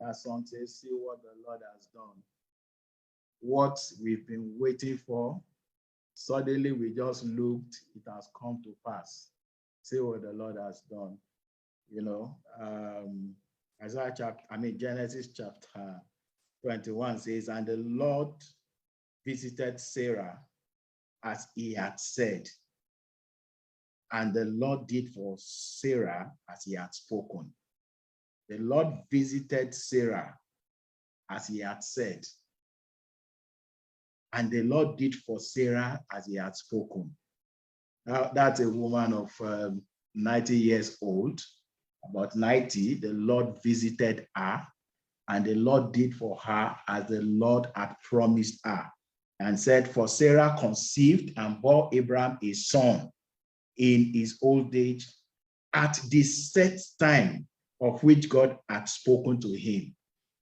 That song says, see what the Lord has done. What we've been waiting for, suddenly we just looked, it has come to pass. See what the Lord has done. You know, Genesis chapter 21 says, and the Lord visited Sarah as he had said, and the Lord did for Sarah as he had spoken. The Lord visited Sarah as he had said, and the Lord did for Sarah as he had spoken. Now, that's a woman of 90 years old, about 90. The Lord visited her, and the Lord did for her as the Lord had promised her, and said, for Sarah conceived and bore Abraham a son in his old age at the set time of which God had spoken to him.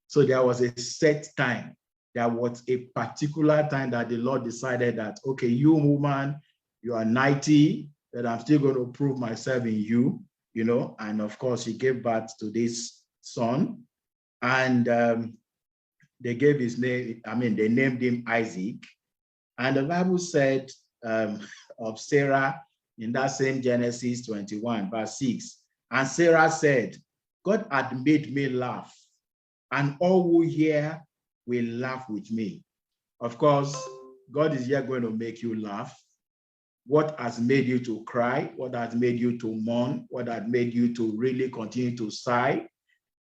So there was a set time. There was a particular time that the Lord decided that, okay, you woman, you are 90, that I'm still going to prove myself in you, you know. And of course, he gave birth to this son. And they gave his name, they named him Isaac. And the Bible said of Sarah in that same Genesis 21, verse 6, and Sarah said, God had made me laugh, and all who hear will laugh with me. Of course, God is here going to make you laugh. What has made you to cry? What has made you to mourn? What has made you to really continue to sigh?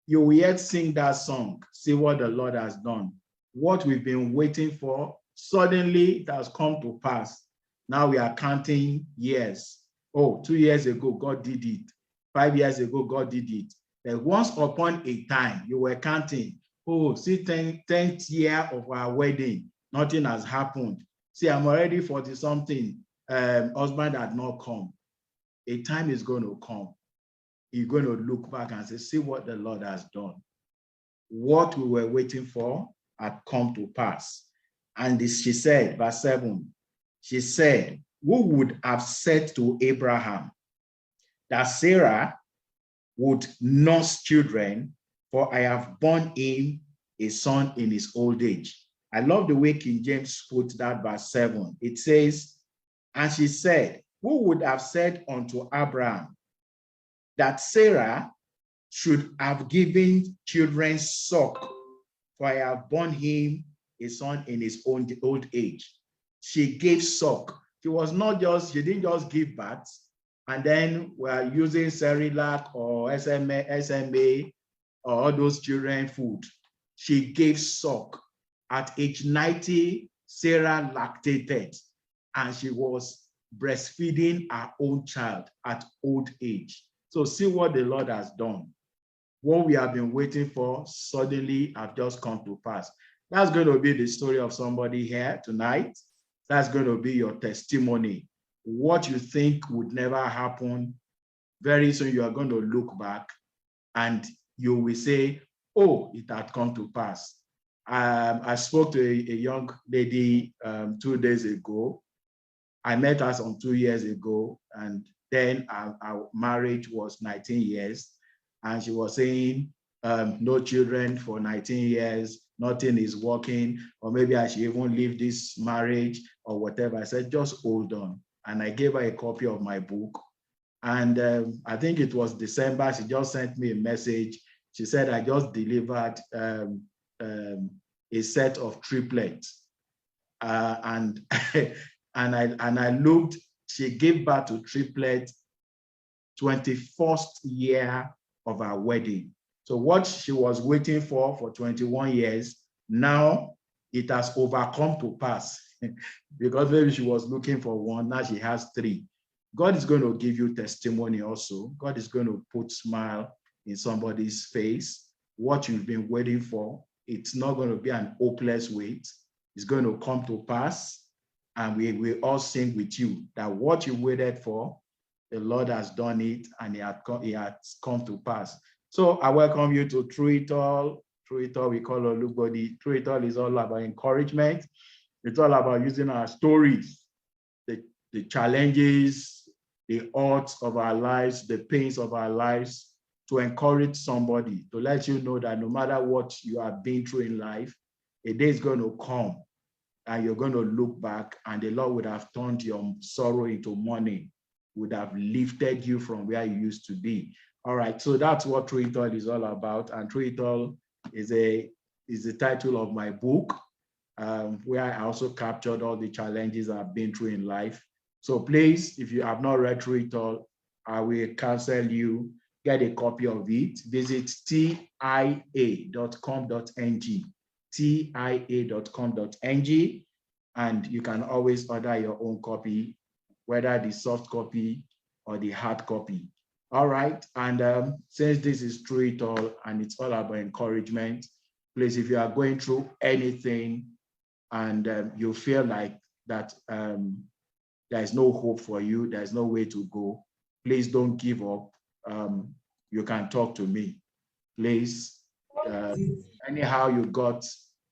You will yet sing that song, see what the Lord has done. What we've been waiting for, suddenly it has come to pass. Now we are counting years. Oh, 2 years ago, God did it. 5 years ago, God did it. Then once upon a time, you were counting. Oh, see, 10th year of our wedding, nothing has happened. See, I'm already 40-something. Husband had not come. A time is going to come. You're going to look back and say, see what the Lord has done. What we were waiting for had come to pass. And this, she said, verse 7, she said, who would have said to Abraham that Sarah would nurse children, for I have borne him a son in his old age. I love the way King James put that, verse 7. It says, and she said, who would have said unto Abraham that Sarah should have given children suck, for I have borne him a son in his own old age. She gave suck. She didn't just give birth, and then we're using Cerelac or SMA or all those children food. She gave suck. At age 90, Sarah lactated, and she was breastfeeding her own child at old age. So see what the Lord has done. What we have been waiting for suddenly have just come to pass. That's going to be the story of somebody here tonight. That's going to be your testimony. What you think would never happen, very soon you are going to look back and you will say, oh, it had come to pass. I spoke to a young lady 2 days ago. I met her some 2 years ago, and then our marriage was 19 years. And she was saying, no children for 19 years, nothing is working, or maybe I should even leave this marriage or whatever. I said, just hold on. And I gave her a copy of my book. And I think it was December, she just sent me a message. She said, I just delivered a set of triplets. And I looked, she gave birth to triplets 21st year of our wedding. So what she was waiting for 21 years, now it has overcome to pass because maybe she was looking for one, now she has 3. God is going to give you testimony also. God is going to put smile in somebody's face. What you've been waiting for, it's not going to be an hopeless wait. It's going to come to pass. And we will all sing with you that what you waited for, the Lord has done it, and it has come to pass. So I welcome you to Through It All. Through It All, we call everybody. Through It All is all about encouragement. It's all about using our stories, the challenges, the odds of our lives, the pains of our lives, to encourage somebody, to let you know that no matter what you have been through in life, a day is going to come and you're going to look back and the Lord would have turned your sorrow into mourning, would have lifted you from where you used to be. All right, so that's what Through It All is all about. And Through It All is the title of my book, where I also captured all the challenges I've been through in life. So please, if you have not read Through It All, I will counsel you, get a copy of it. Visit tia.com.ng, tia.com.ng, and you can always order your own copy, whether the soft copy or the hard copy. All right, and since this is Through It All and it's all about encouragement, please, if you are going through anything and you feel like that there's no hope for you, there's no way to go, please don't give up. You can talk to me. Please, anyhow you got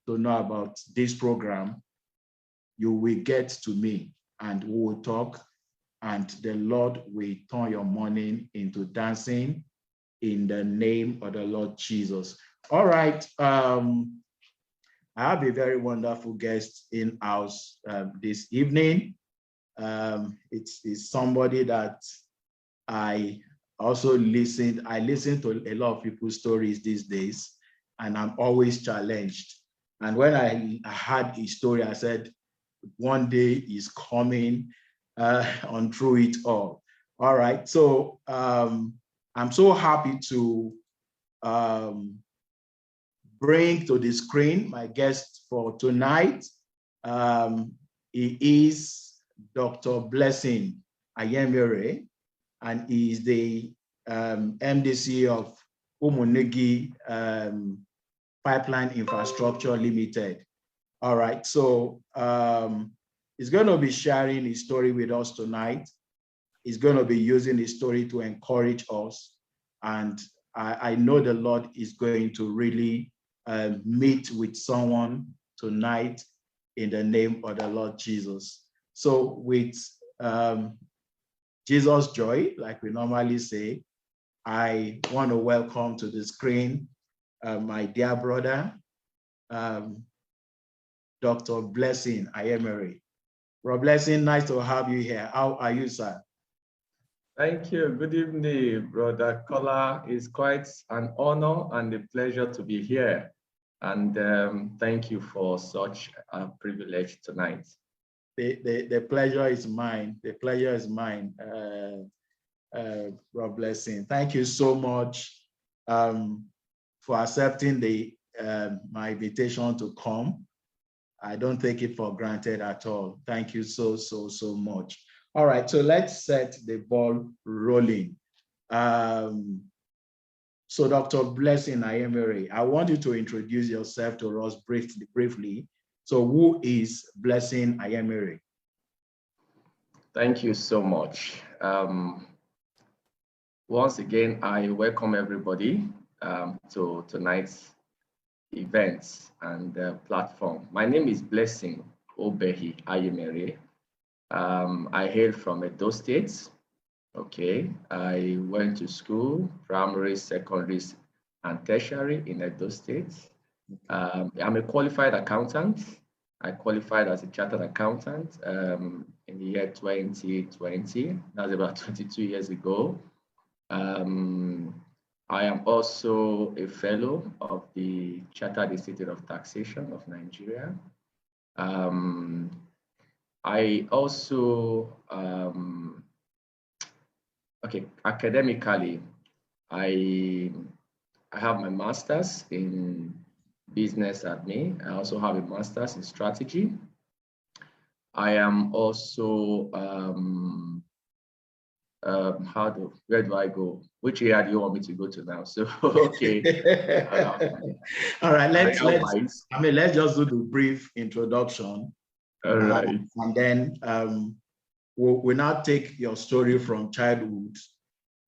to know about this program, you will get to me and we will talk, and the Lord will turn your mourning into dancing in the name of the Lord Jesus. All right. I have a very wonderful guest in house this evening. It's somebody that I also listen to a lot of people's stories these days, and I'm always challenged. And when I had his story, I said, one day is coming on Through It All. All right, so I'm so happy to bring to the screen my guest for tonight. He is Dr. Blessing Ayemhere, and he is the MDC of Umugini Pipeline Infrastructure Limited. All right, so he's going to be sharing his story with us tonight. He's going to be using his story to encourage us, and I know the Lord is going to really meet with someone tonight in the name of the Lord Jesus. So with Jesus' joy, like we normally say, I want to welcome to the screen my dear brother, Dr. Blessing Ayemhere. Bro Blessing, nice to have you here. How are you, sir? Thank you. Good evening, Brother Kola. It's quite an honor and a pleasure to be here. And thank you for such a privilege tonight. The pleasure is mine. The pleasure is mine, Bro Blessing. Thank you so much for accepting my invitation to come. I don't take it for granted at all. Thank you so much. All right, so let's set the ball rolling. So Dr. Blessing Ayemhere, I want you to introduce yourself to us briefly. So who is Blessing Ayemhere? Thank you so much. Once again, I welcome everybody to tonight's events and platform. My name is Blessing Obehi Ayemhere. I hail from Edo State. Okay, I went to school, primary, secondary, and tertiary in Edo State. I'm a qualified accountant. I qualified as a chartered accountant in the year 2020. That's about 22 years ago. I am also a fellow of the Chartered Institute of Taxation of Nigeria. I also, academically, I have my master's in business admin. I also have a master's in strategy. I am also, where do I go? Which area do you want me to go to now? So, okay. All right, let's just do the brief introduction. All right. And then we'll now take your story from childhood.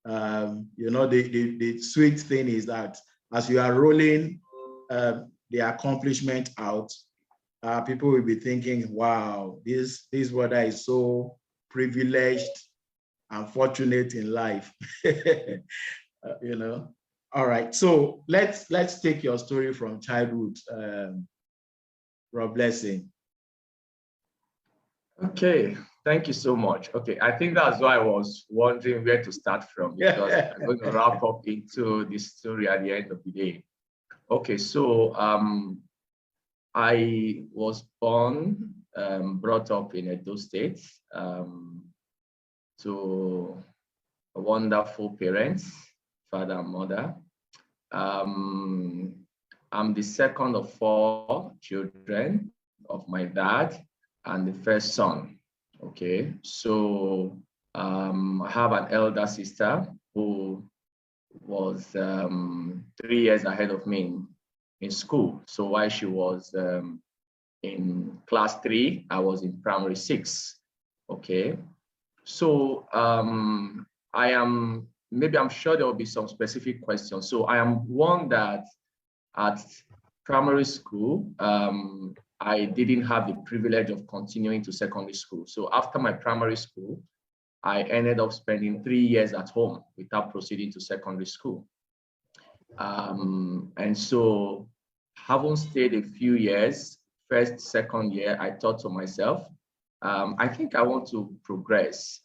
The sweet thing is that as you are rolling the accomplishment out, people will be thinking, wow, this brother is so privileged and fortunate in life. All right. So let's take your story from childhood, Rob Blessing. Okay, thank you so much. Okay, I think that's why I was wondering where to start from, because I'm going to wrap up into this story at the end of the day. Okay, so I was born, brought up in Edo State, to wonderful parents, father and mother. I'm the second of 4 children of my dad and the first son. Okay, so I have an elder sister who was 3 years ahead of me in school. So while she was in class 3, I was in primary 6. Okay, so I'm sure there will be some specific questions. So I am one that at primary school, I didn't have the privilege of continuing to secondary school. So after my primary school, I ended up spending 3 years at home without proceeding to secondary school. And so having stayed a few years, first, second year, I thought to myself, I think I want to progress,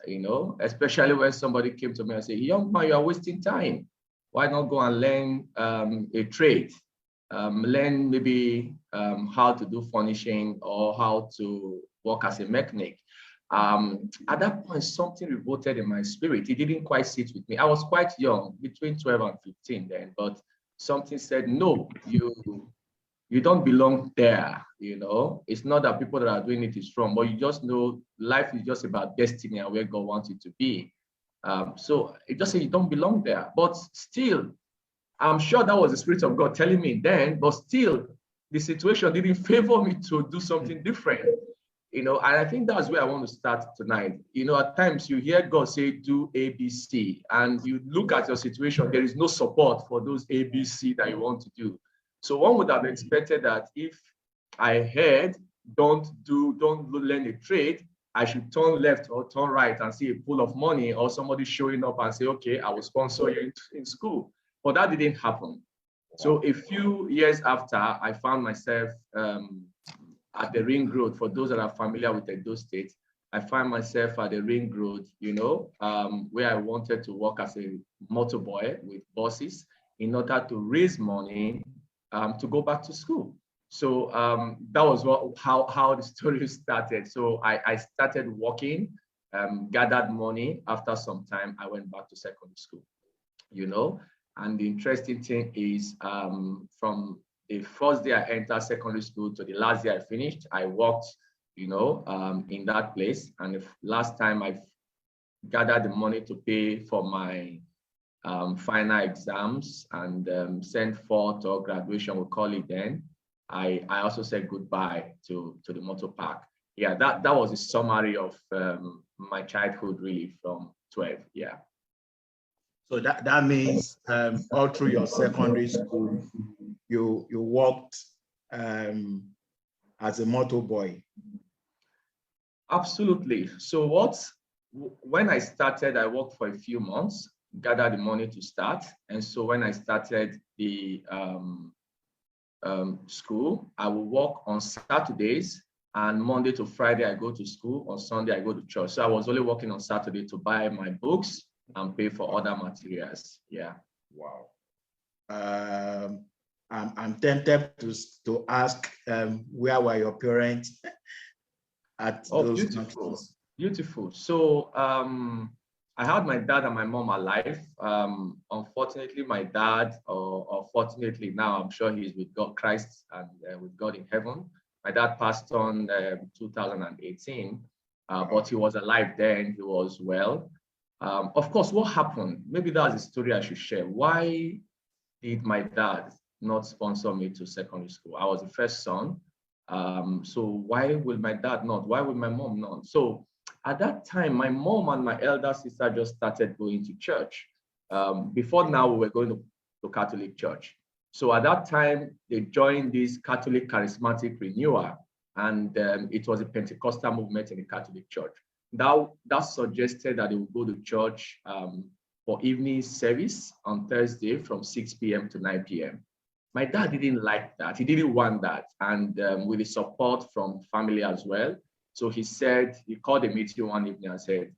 especially when somebody came to me and said, young man, you are wasting time. Why not go and learn a trade? Learn maybe how to do furnishing or how to work as a mechanic. At that point, something revolted in my spirit. It didn't quite sit with me. I was quite young, between 12 and 15 then, but something said, no, you don't belong there. It's not that people that are doing it is wrong, but you just know life is just about destiny and where God wants it to be. So it just said you don't belong there. But still, I'm sure that was the Spirit of God telling me then, but still the situation didn't favor me to do something different. And I think that's where I want to start tonight. At times you hear God say, do A, B, C, and you look at your situation, there is no support for those A, B, C that you want to do. So one would have expected that if I heard, don't learn a trade, I should turn left or turn right and see a pool of money or somebody showing up and say, okay, I will sponsor you in school. But that didn't happen. So a few years after, I found myself at the Ring Road. For those that are familiar with Edo State, I find myself at the Ring Road, where I wanted to work as a motor boy with buses in order to raise money to go back to school. So that was how the story started. So I started working, gathered money. After some time, I went back to secondary school, And the interesting thing is from the first day I entered secondary school to the last day I finished, I worked, in that place. And the last time I gathered the money to pay for my final exams and sent forth or graduation, we'll call it then, I also said goodbye to the motor park. Yeah, that was a summary of my childhood really from 12, yeah. So that means all through your secondary school, you worked as a motor boy. Absolutely. So when I started, I worked for a few months, gathered the money to start. And so when I started the school, I will work on Saturdays, and Monday to Friday, I go to school. On Sunday, I go to church. So I was only working on Saturday to buy my books and pay for other materials. Yeah. Wow. I'm tempted to ask, where were your parents at those beautiful. countries? Beautiful. So I had my dad and my mom alive. Unfortunately, my dad, or fortunately now, I'm sure he's with God, Christ, and with God in heaven. My dad passed on 2018, but he was alive then. He was well. Of course, what happened? Maybe that's a story I should share. Why did my dad not sponsor me to secondary school? I was the first son. So why will my dad not? Why will my mom not? So at that time, my mom and my elder sister just started going to church. Before now, we were going to Catholic church. So at that time, they joined this Catholic charismatic renewal, and it was a Pentecostal movement in the Catholic church. That suggested that they would go to church for evening service on Thursday from 6 p.m. to 9 p.m. My dad didn't like that. He didn't want that. And with the support from family as well. So he said, he called a meeting one evening and said,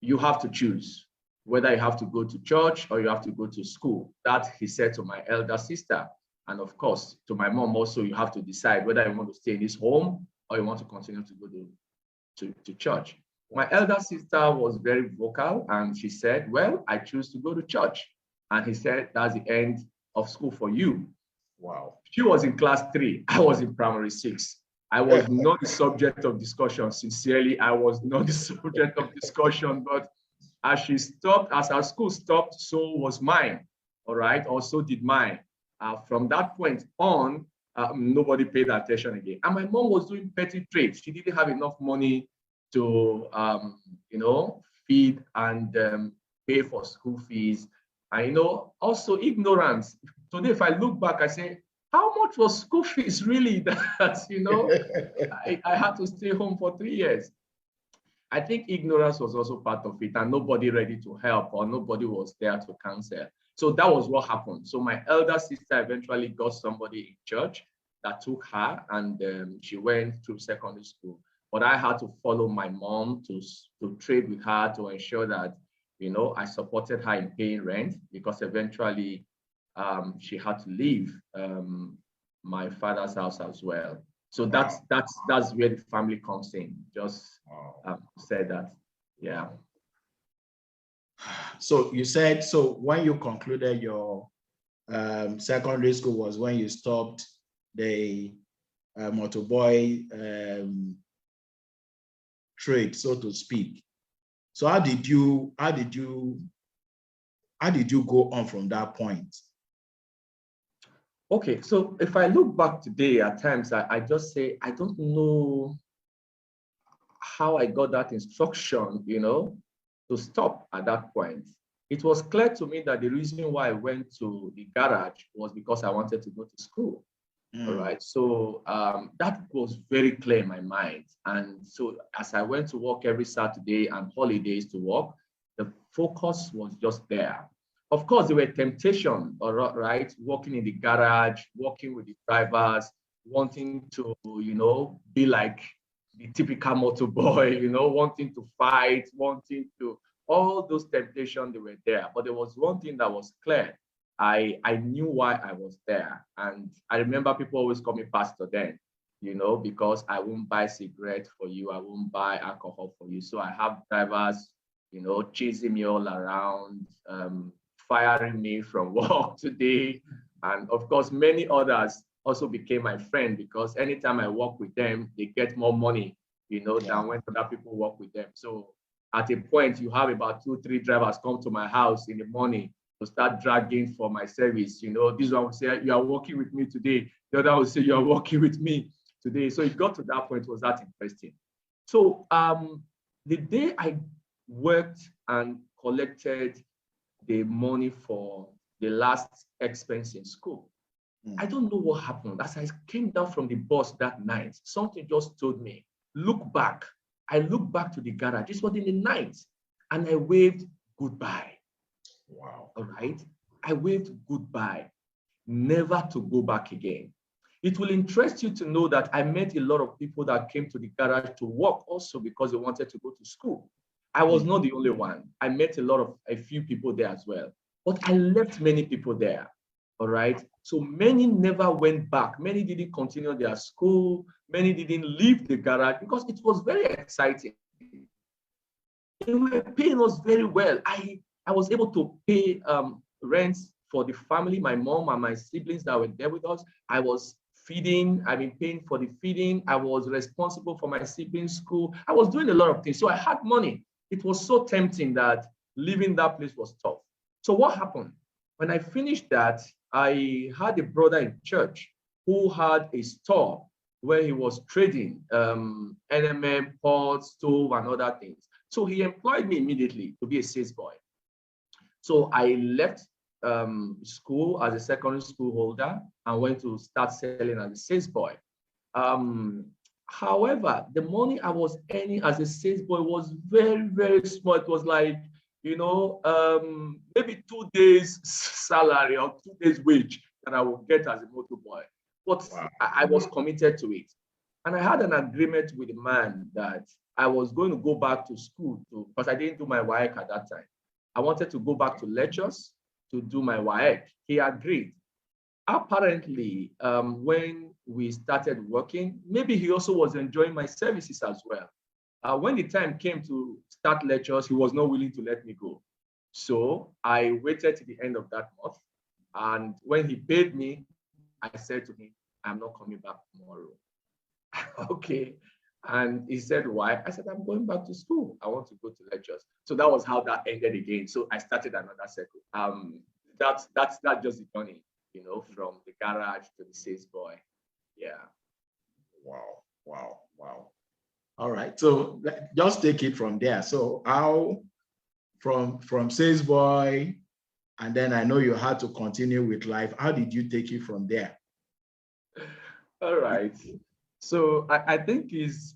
you have to choose whether you have to go to church or you have to go to school. That he said to my elder sister. And of course, to my mom also, you have to decide whether you want to stay in this home or you want to continue to go to church. My elder sister was very vocal and she said, well, I choose to go to church. And he said, that's the end of school for you. Wow. She was in class 3. I was in primary 6. I was not the subject of discussion. Sincerely, I was not the subject of discussion. But as she stopped, as our school stopped, so was mine. All right. Also did mine. From that point on, nobody paid attention again. And my mom was doing petty trades. She didn't have enough money to, feed and pay for school fees. And, also ignorance. Today, if I look back, I say, how much was school fees really that, I had to stay home for 3 years? I think ignorance was also part of it and nobody ready to help or nobody was there to counsel. So that was what happened. So my elder sister eventually got somebody in church that took her and she went through secondary school. But I had to follow my mom to trade with her to ensure that, I supported her in paying rent because eventually she had to leave my father's house as well. So that's where the family comes in. Just said that, yeah. So you said, so when you concluded your secondary school was when you stopped the motorboy trade, so to speak. So how did you go on from that point? Okay, so if I look back today, at times I just say, I don't know how I got that instruction, to stop at that point. It was clear to me that the reason why I went to the garage was because I wanted to go to school. All right. So that was very clear in my mind. And so as I went to work every Saturday and holidays to work, the focus was just there. Of course, there were temptations, all right, working in the garage, working with the drivers, wanting to, be like the typical motor boy, wanting to fight, wanting to, all those temptations, they were there. But there was one thing that was clear. I knew why I was there. And I remember people always call me pastor then, because I won't buy cigarettes for you. I won't buy alcohol for you. So I have drivers, chasing me all around, firing me from work today. And of course, many others also became my friend because anytime I work with them, they get more money, than when other people work with them. So at a point, you have about 2-3 drivers come to my house in the morning to start dragging for my service. This one will say, you are working with me today. The other will say, you are working with me today. So it got to that point, was that interesting. So the day I worked and collected the money for the last expense in school, I don't know what happened. As I came down from the bus that night, something just told me, look back. I looked back to the garage. This was in the night, and I waved goodbye. Wow. All right. I waved goodbye, never to go back again. It will interest you to know that I met a lot of people that came to the garage to work also because they wanted to go to school. I was not the only one. I met a few people there as well. But I left many people there. All right. So many never went back. Many didn't continue their school. Many didn't leave the garage because it was very exciting. They were paying us very well. I was able to pay rents for the family, my mom and my siblings that were there with us. I was feeding, I've been paying for the feeding. I was responsible for my siblings' school. I was doing a lot of things. So I had money. It was so tempting that leaving that place was tough. So what happened? When I finished that, I had a brother in church who had a store where he was trading NMM, pots, stove, and other things. So he employed me immediately to be a sales boy. So I left school as a secondary school holder and went to start selling as a sales boy. However, the money I was earning as a sales boy was very, very small. It was like maybe 2 days salary or 2 days wage that I will get as a motor boy. But Wow. I was committed to it. And I had an agreement with the man that I was going to go back to school because I didn't do my WAEC at that time. I wanted to go back to lectures to do my WAEC. He agreed. Apparently, when we started working, maybe he also was enjoying my services as well. When the time came to start lectures, he was not willing to let me go. So I waited to the end of that month. And when he paid me, I said to him, I'm not coming back tomorrow. Okay. And he said, why? I said, I'm going back to school. I want to go to lectures. So that was how that ended again. So I started another circle. That's just the journey, from the garage to the sales boy. Yeah. Wow. All right. So just take it from there. So how from sales boy, and then I know you had to continue with life. How did you take it from there? All right. So I think is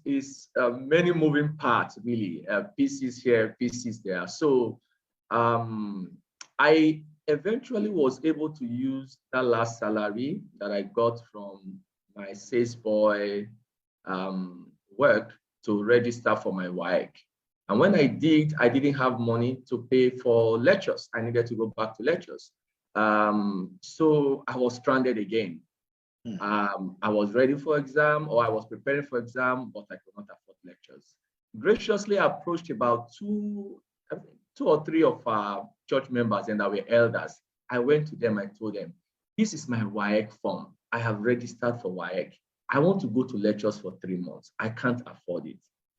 many moving parts, really, pieces here, pieces there. So I eventually was able to use that last salary that I got from my sales boy work to register for my WAEC. And when I did, I didn't have money to pay for lectures. I needed to go back to lectures. So I was stranded again. I was ready for exam, or I was preparing for exam, but I could not afford lectures. Graciously approached about two or three of our church members, and that were elders. I went to them, I told them, this is my WAEC form. I have registered for WAEC. I want to go to lectures for 3 months. I can't afford it.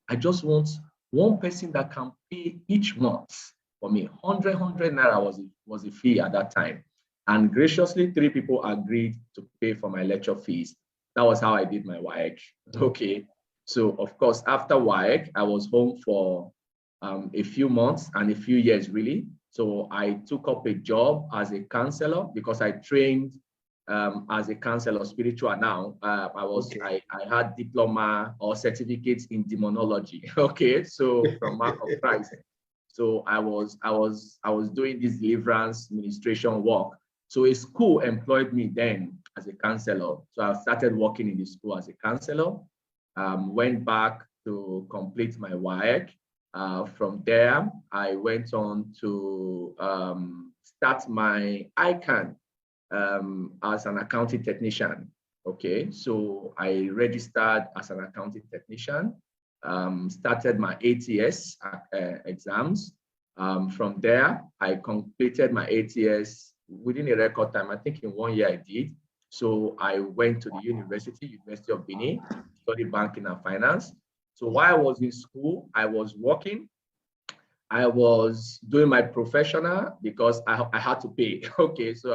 I just want one person that can pay each month for me. 100 naira was the fee at that time. And graciously, 3 people agreed to pay for my lecture fees. That was how I did my WAEC. Okay. So, of course, after WAEC, I was home for a few months and a few years, really. So I took up a job as a counselor because I trained as a counselor spiritual now. I had diploma or certificates in demonology. Okay. So from Mark of Christ. So I was doing this deliverance ministration work. So a school employed me then as a counselor. So I started working in the school as a counselor, went back to complete my WAEC. From there, I went on to start my ICANN as an accounting technician. Okay, so I registered as an accounting technician, started my ATS exams. From there, I completed my ATS within a record time. I think in 1 year I did. So I went to the University of Benin, studied banking and finance. So while I was in school, I was working. I was doing my professional because I had to pay. Okay, so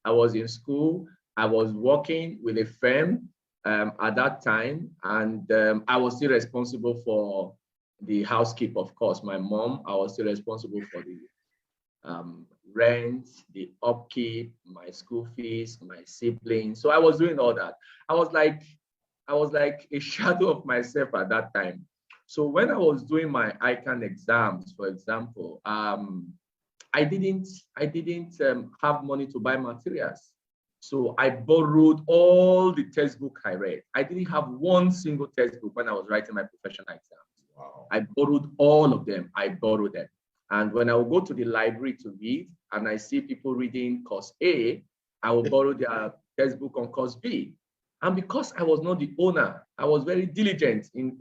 I was in school. I was working with a firm at that time, and I was still responsible for the housekeep, of course. My mom, I was still responsible for the rent, the upkeep, my school fees, my siblings. So I was doing all that. I was like a shadow of myself at that time. So when I was doing my ICANN exams, for example, I didn't have money to buy materials. So I borrowed all the textbooks I read. I didn't have one single textbook when I was writing my professional exams. Wow. I borrowed all of them. I borrowed them. And when I would go to the library to read, and I see people reading course A, I will borrow their textbook on course B. And because I was not the owner, I was very diligent in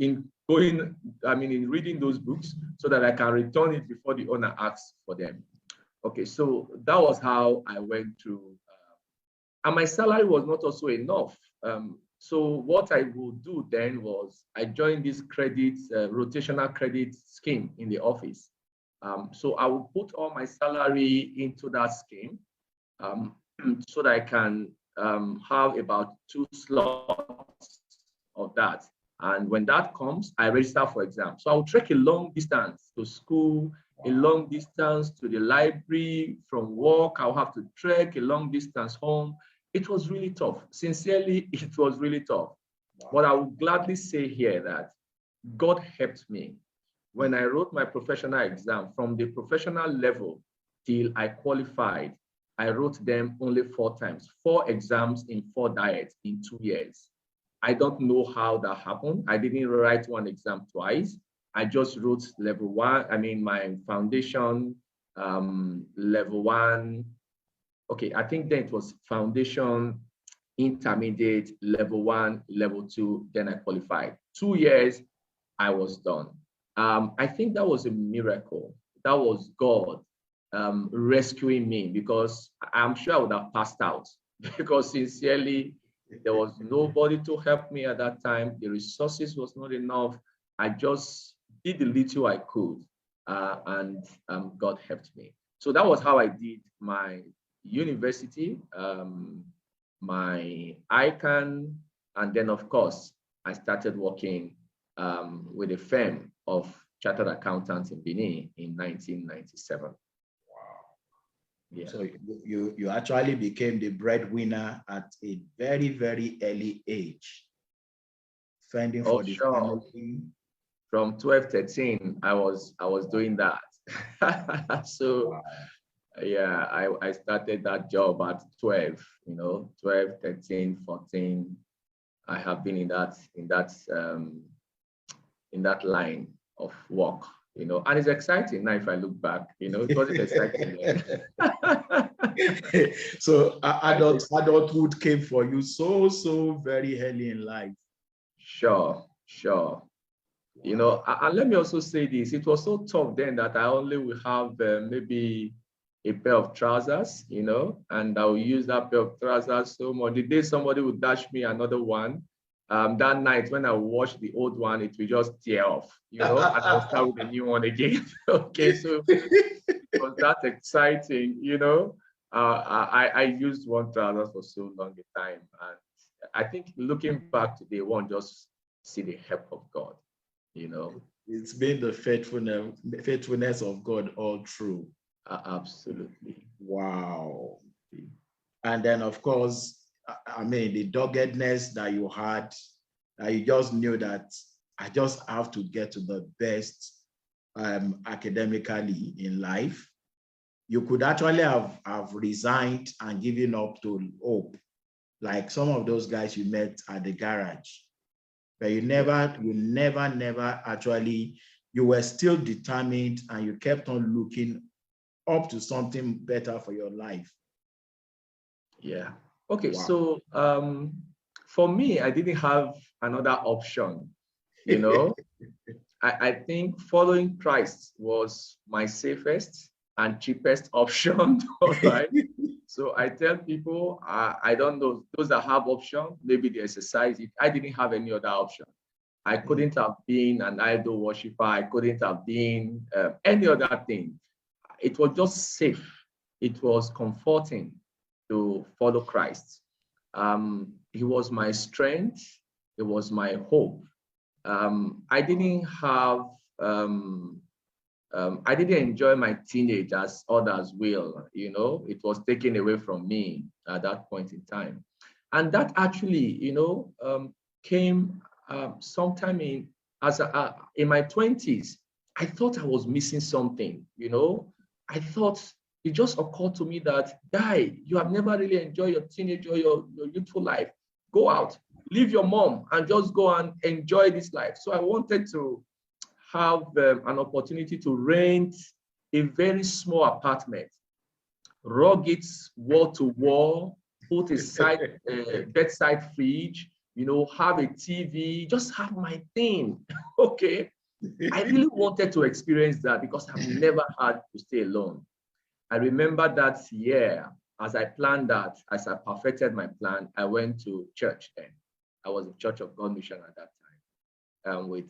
reading those books so that I can return it before the owner asks for them. Okay, so that was how I went through. And my salary was not also enough. So what I would do then was I joined this rotational credit scheme in the office. So I will put all my salary into that scheme so that I can have about 2 slots of that. And when that comes, I register for exam. So I'll trek a long distance to school, a long distance to the library. From work, I'll have to trek a long distance home. It was really tough. Sincerely, it was really tough. But I would gladly say here that God helped me. when I wrote my professional exam, from the professional level till I qualified, I wrote them only 4 times, 4 exams in 4 diets in 2 years. I don't know how that happened. I didn't write one exam twice. I just wrote level 1, I mean, my foundation, level 1. Okay, I think then it was foundation, intermediate, level 1, level 2, then I qualified. 2 years, I was done. I think that was a miracle. That was God rescuing me, because I'm sure I would have passed out because sincerely, there was nobody to help me at that time. The resources was not enough. I just did the little I could, and God helped me. So that was how I did my university, my ICANN, and then of course, I started working with a firm of chartered accountants in Benin in 1997. Yeah. So you actually became the breadwinner at a very, very early age, fending for the family. From 12, 13, I was doing that. So wow. Yeah, I started that job at 12, 12, 13, 14. I have been in that line of work, and it's exciting now if I look back, it wasn't exciting then. So adulthood came for you so very early in life. Sure. And let me also say this, it was so tough then that I only will have maybe a pair of trousers, and I will use that pair of trousers so much. The day somebody would dash me another one, that night when I wash the old one, it will just tear off, and I'll start with a new one again. Okay, so it was that exciting, I used one trouser for so long a time, and I think looking back today, one just see the help of God, It's been the faithfulness of God all through. Absolutely. Wow. And then, of course, I mean, the doggedness that you had, you just knew that I just have to get to the best academically in life. You could actually have resigned and given up to hope, like some of those guys you met at the garage. But you never actually, you were still determined and you kept on looking up to something better for your life. Yeah. Okay. Wow. So for me, I didn't have another option. I think following Christ was my safest and cheapest option. All right. So I tell people, I don't know, those that have option, maybe they exercise it. I didn't have any other option. I couldn't have been an idol worshiper. I couldn't have been any other thing. It was just safe. It was comforting to follow Christ. He was my strength. It was my hope. I didn't have, I didn't enjoy my teenage as others will, it was taken away from me at that point in time. And that actually, came sometime in my 20s. I thought I was missing something, I thought it just occurred to me that, guy, you have never really enjoyed your teenage or your youthful life. Go out, leave your mom and just go and enjoy this life. So I wanted to have an opportunity to rent a very small apartment, rugged wall to wall, put a bedside fridge, have a TV, just have my thing. Okay. I really wanted to experience that because I've never had to stay alone. I remember that year, as I planned that, as I perfected my plan, I went to church then. I was in Church of God Mission at that time with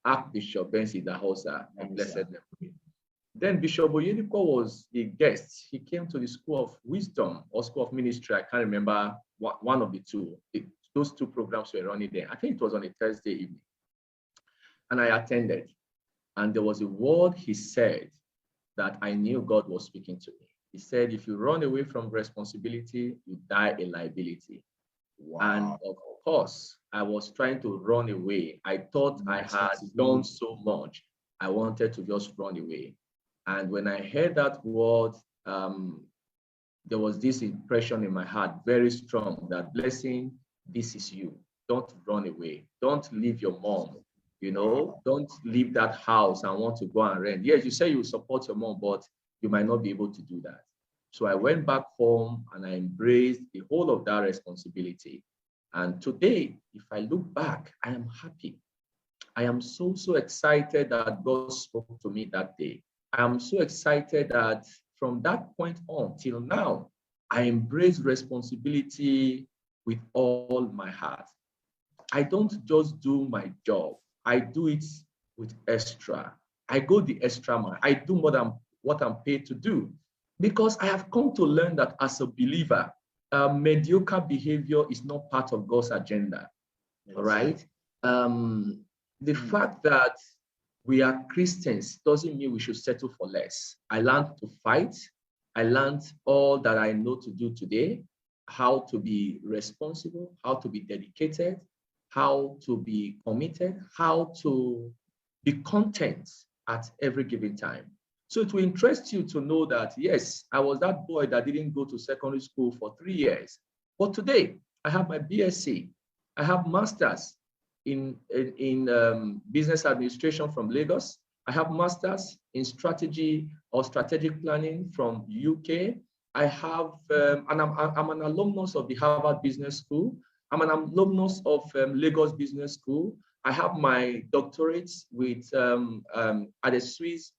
Archbishop Bensi Dahosa, blessed memory. Then Bishop Oyedepo was a guest. He came to the School of Wisdom or School of Ministry. I can't remember one of the two. Those two programs were running there. I think it was on a Thursday evening. And I attended. And there was a word he said that I knew God was speaking to me. He said, if you run away from responsibility, you die a liability. Wow. And of course, I was trying to run away. I thought I had done so much. I wanted to just run away. And when I heard that word, there was this impression in my heart, very strong, that Blessing, this is you. Don't run away. Don't leave your mom. Don't leave that house and want to go and rent. Yes, you say you support your mom, but you might not be able to do that. So I went back home and I embraced the whole of that responsibility. And today, if I look back, I am happy. I am so excited that God spoke to me that day. I am so excited that from that point on till now, I embrace responsibility with all my heart. I don't just do my job. I do it with extra. I go the extra mile. I do more than what I'm paid to do, because I have come to learn that as a believer, mediocre behavior is not part of God's agenda. Yes. All right. The fact that we are Christians doesn't mean we should settle for less. I learned to fight. I learned all that I know to do today, how to be responsible, how to be dedicated, how to be committed, how to be content at every given time. So it will interest you to know that, yes, I was that boy that didn't go to secondary school for 3 years. But today, I have my BSc. I have master's in business administration from Lagos. I have master's in strategy or strategic planning from UK. I have, and I'm an alumnus of the Harvard Business School. I'm an alumnus of Lagos Business School. I have my doctorates with at the Swiss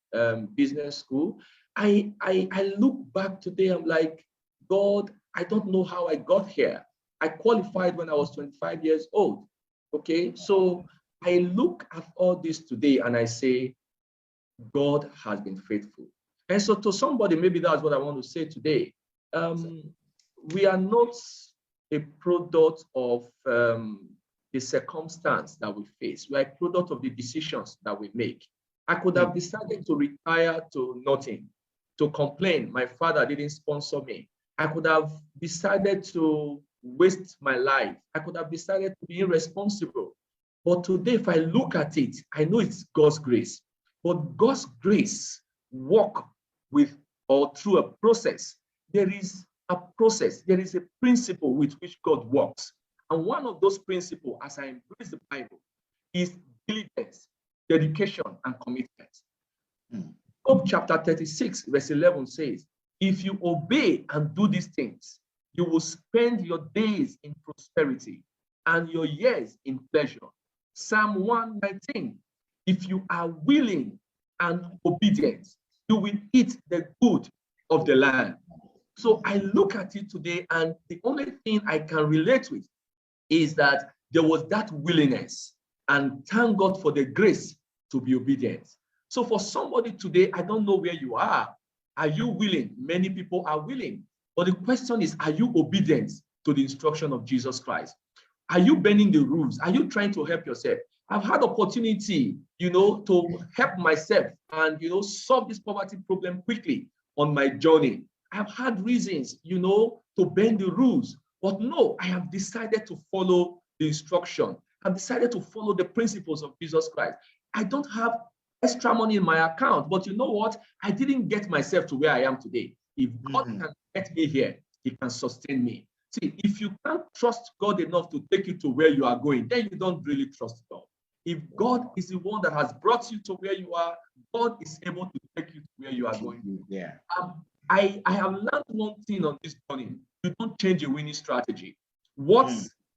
Business School. I look back today, I'm like, God, I don't know how I got here. I qualified when I was 25 years old. Okay, so I look at all this today and I say, God has been faithful. And so to somebody, maybe that's what I want to say today. We are not a product of the circumstance that we face. We are a product of the decisions that we make. I could have decided to retire to nothing, to complain my father didn't sponsor me. I could have decided to waste my life. I could have decided to be irresponsible. But today, if I look at it, I know it's God's grace. But God's grace work with or through a process. There is a process. There is a principle with which God works. And one of those principles, as I embrace the Bible, is diligence, dedication, and commitment. Job chapter 36, verse 11 says, if you obey and do these things, you will spend your days in prosperity and your years in pleasure. Psalm 119, if you are willing and obedient, you will eat the good of the land. So I look at it today, and the only thing I can relate with is that there was that willingness, and thank God for the grace to be obedient. So for somebody today, I don't know where you are. Are you willing? Many people are willing. But the question is, are you obedient to the instruction of Jesus Christ? Are you bending the rules? Are you trying to help yourself? I've had opportunity, to help myself and, solve this poverty problem quickly on my journey. I've had reasons, to bend the rules. But no, I have decided to follow the instruction. I've decided to follow the principles of Jesus Christ. I don't have extra money in my account, but you know what? I didn't get myself to where I am today. If God can get me here, he can sustain me. See, if you can't trust God enough to take you to where you are going, then you don't really trust God. If God is the one that has brought you to where you are, God is able to take you to where you are going. Yeah. I have learned one thing on this journey. You don't change a winning strategy. What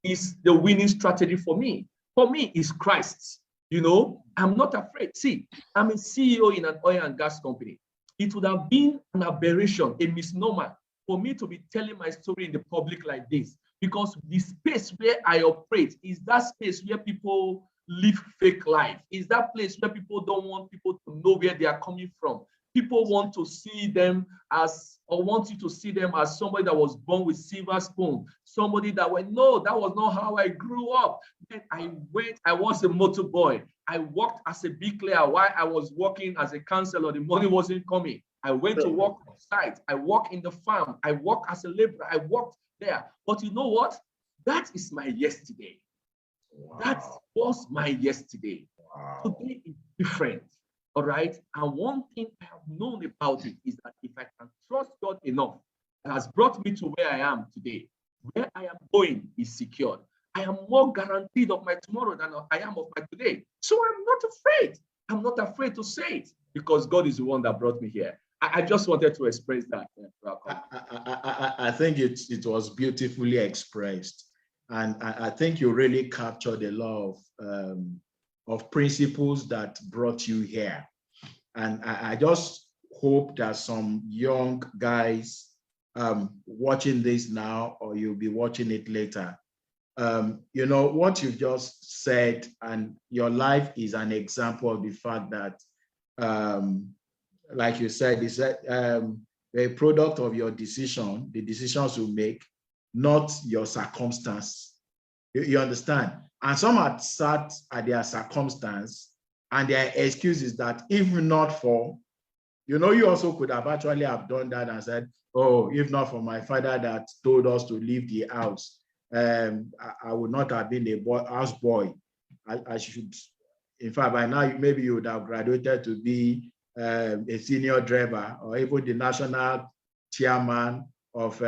is the winning strategy for me? For me, is Christ. I'm not afraid. See, I'm a CEO in an oil and gas company. It would have been an aberration, a misnomer, for me to be telling my story in the public like this, because the space where I operate is that space where people live fake life. Is that place where people don't want people to know where they are coming from. People want to see them as, or want you to see them as somebody that was born with silver spoon, somebody that went, no, that was not how I grew up. Then I was a motor boy. I worked as a bricklayer while I was working as a counselor. The money wasn't coming. I went to work on site. I worked in the farm. I worked as a laborer. I worked there. But you know what? That is my yesterday. Wow. That was my yesterday. Wow. Today is different. All right. And one thing I have known about it is that if I can trust God enough, it has brought me to where I am today. Where I am going is secured. I am more guaranteed of my tomorrow than I am of my today. So I'm not afraid. I'm not afraid to say it because God is the one that brought me here. I just wanted to express that. I think it was beautifully expressed. And I think you really captured a lot of principles that brought you here. And I just hope that some young guys watching this now, or you'll be watching it later, you know, what you just said, and your life is an example of the fact that, like you said, is that a product of your decision, the decisions you make, not your circumstance. You understand? And some had sat at their circumstance, and their excuse is that if not for, you know, you also could have actually have done that and said, oh, if not for my father that told us to leave the house, I would not have been a house boy. I should, in fact, by now, maybe you would have graduated to be a senior driver or even the national chairman of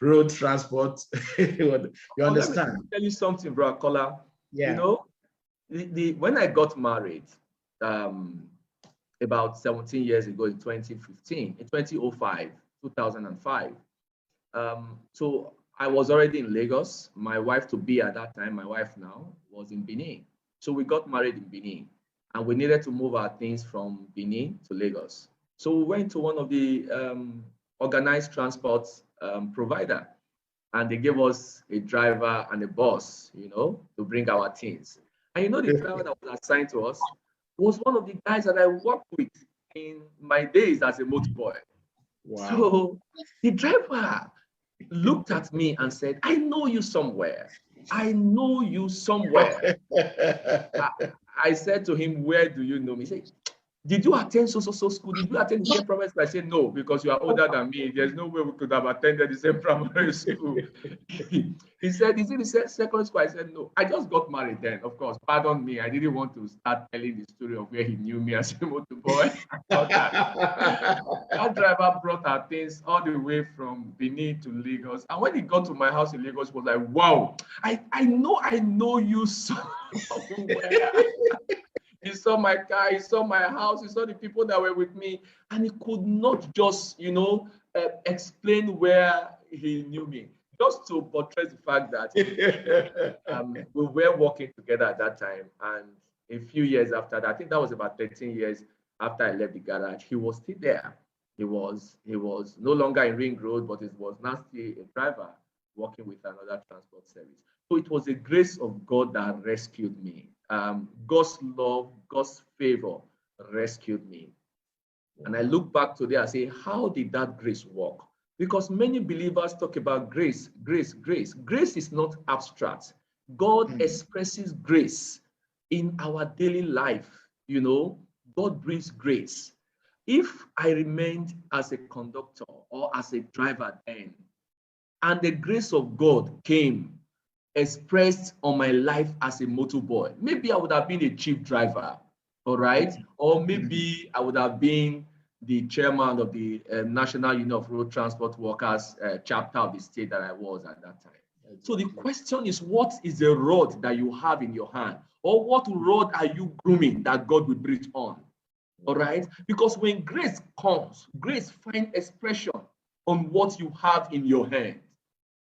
road transport. You understand? Let me tell you something, bro, Kola. Yeah. You know, when I got married, about 17 years ago in 2015, in 2005, 2005. So I was already in Lagos. My wife to be at that time, my wife now, was in Benin. So we got married in Benin and we needed to move our things from Benin to Lagos. So we went to one of the organized transport provider, and they gave us a driver and a bus, you know, to bring our things. And you know, the driver that was assigned to us was one of the guys that I worked with in my days as a motorboy. Wow. So the driver looked at me and said, I know you somewhere. I know you somewhere. I said to him, where do you know me? He said, did you attend so school? Did you attend the same primary school? I said, no, because you are older than me. There's no way we could have attended the same primary school. He said, is it the same secondary school? I said, no. I just got married then, of course. Pardon me. I didn't want to start telling the story of where he knew me as a motor boy. That driver brought our things all the way from Benin to Lagos. And when he got to my house in Lagos, he was like, wow, I know you somewhere. He saw my car, he saw my house, he saw the people that were with me, and he could not just, you know, explain where he knew me. Just to portray the fact that we were working together at that time, and a few years after that, I think that was about 13 years after I left the garage, he was still there. He was no longer in Ring Road, but he was now still a driver working with another transport service. So it was a grace of God that rescued me. God's love, God's favor rescued me. And I look back today and say, how did that grace work? Because many believers talk about grace, grace, grace. Grace is not abstract. God expresses grace in our daily life. You know, God brings grace. If I remained as a conductor or as a driver then, and the grace of God came expressed on my life as a motor boy, maybe I would have been a chief driver, all right? Or maybe I would have been the chairman of the National Union of Road Transport Workers chapter of the state that I was at that time. So the question is, what is the rod that you have in your hand? Or what rod are you grooming that God will breathe on? All right? Because when grace comes, grace finds expression on what you have in your hand.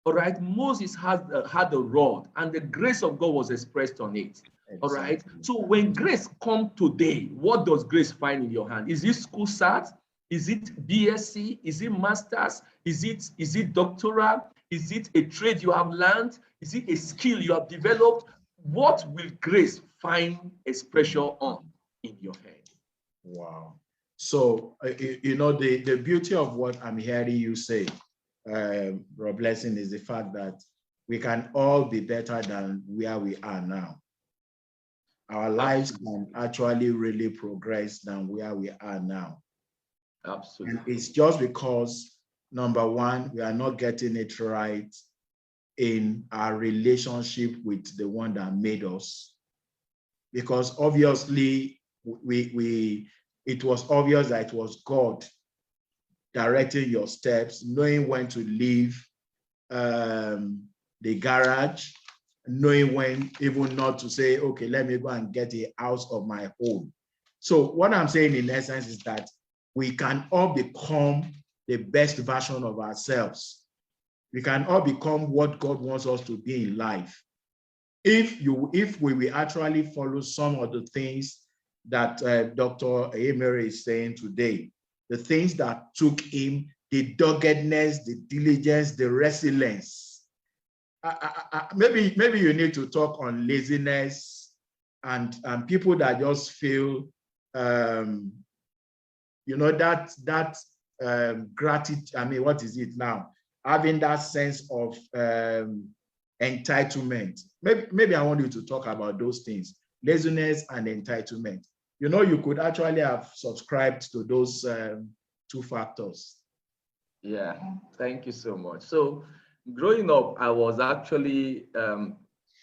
All right, Moses had a rod, and the grace of God was expressed on it. All right. So when grace comes today, what does grace find in your hand? Is it school cert? Is it BSc? Is it masters? Is it doctoral? Is it a trade you have learned? Is it a skill you have developed? What will grace find expression on in your hand? Wow. So you know, the beauty of what I'm hearing you say, Bro Blessing, is the fact that we can all be better than where we are now. Our lives can actually really progress than where we are now. Absolutely. And it's just because, number one, we are not getting it right in our relationship with the one that made us. Because obviously, it was obvious that it was God directing your steps, knowing when to leave the garage, knowing when even not to say, okay, let me go and get a house of my own. So what I'm saying in essence is that we can all become the best version of ourselves. We can all become what God wants us to be in life. If we will actually follow some of the things that Dr. Ayemhere is saying today, the things that took him, the doggedness, the diligence, the resilience. Maybe you need to talk on laziness and people that just feel, gratitude. I mean, what is it now? Having that sense of entitlement. Maybe I want you to talk about those things, laziness and entitlement. You could actually have subscribed to those two factors. Yeah, thank you so much. So growing up, I was actually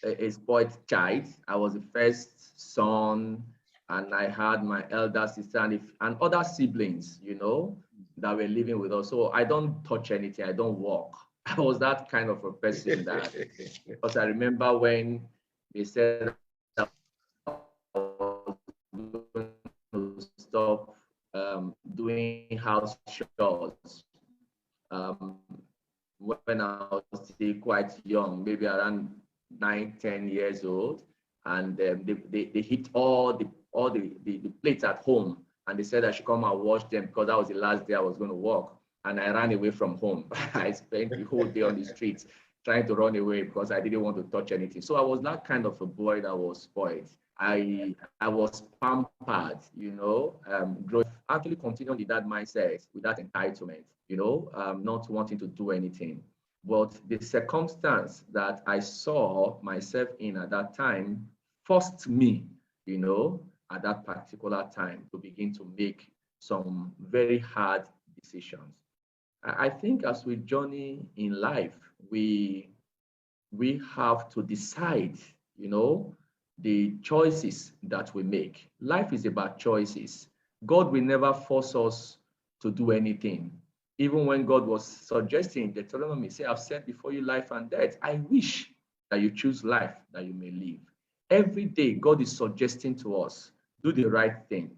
a spoiled child. I was the first son, and I had my elder sister and other siblings, that were living with us. So I don't touch anything. I don't walk. I was that kind of a person that, because I remember when they said I was going to stop doing house chores when I was still quite young, maybe around 9, 10 years old, and they hit all the plates at home, and they said I should come and wash them because that was the last day I was going to work. And I ran away from home. I spent the whole day on the streets trying to run away because I didn't want to touch anything. So I was that kind of a boy that was spoiled. I was pampered, growing, actually continuing with that mindset, with that entitlement, not wanting to do anything. But the circumstance that I saw myself in at that time forced me, at that particular time to begin to make some very hard decisions. I think as we journey in life, we have to decide, the choices that we make. Life is about choices. God will never force us to do anything. Even when God was suggesting Deuteronomy, say, I've set before you life and death. I wish that you choose life that you may live. Every day, God is suggesting to us, do the right thing.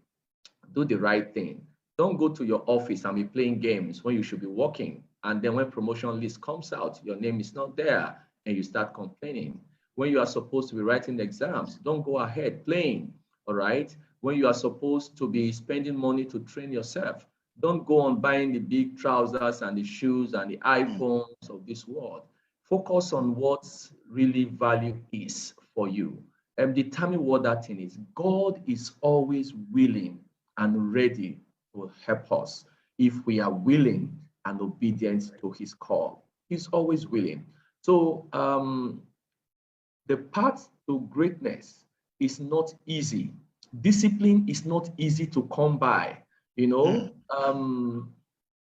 Do the right thing. Don't go to your office and be playing games when you should be working. And then when promotion list comes out, your name is not there and you start complaining. When you are supposed to be writing exams, don't go ahead playing, all right? When you are supposed to be spending money to train yourself, don't go on buying the big trousers and the shoes and the iPhones of this world. Focus on what really value is for you and determine what that thing is. God is always willing and ready to help us if we are willing and obedient to his call. He's always willing. So the path to greatness is not easy. Discipline is not easy to come by.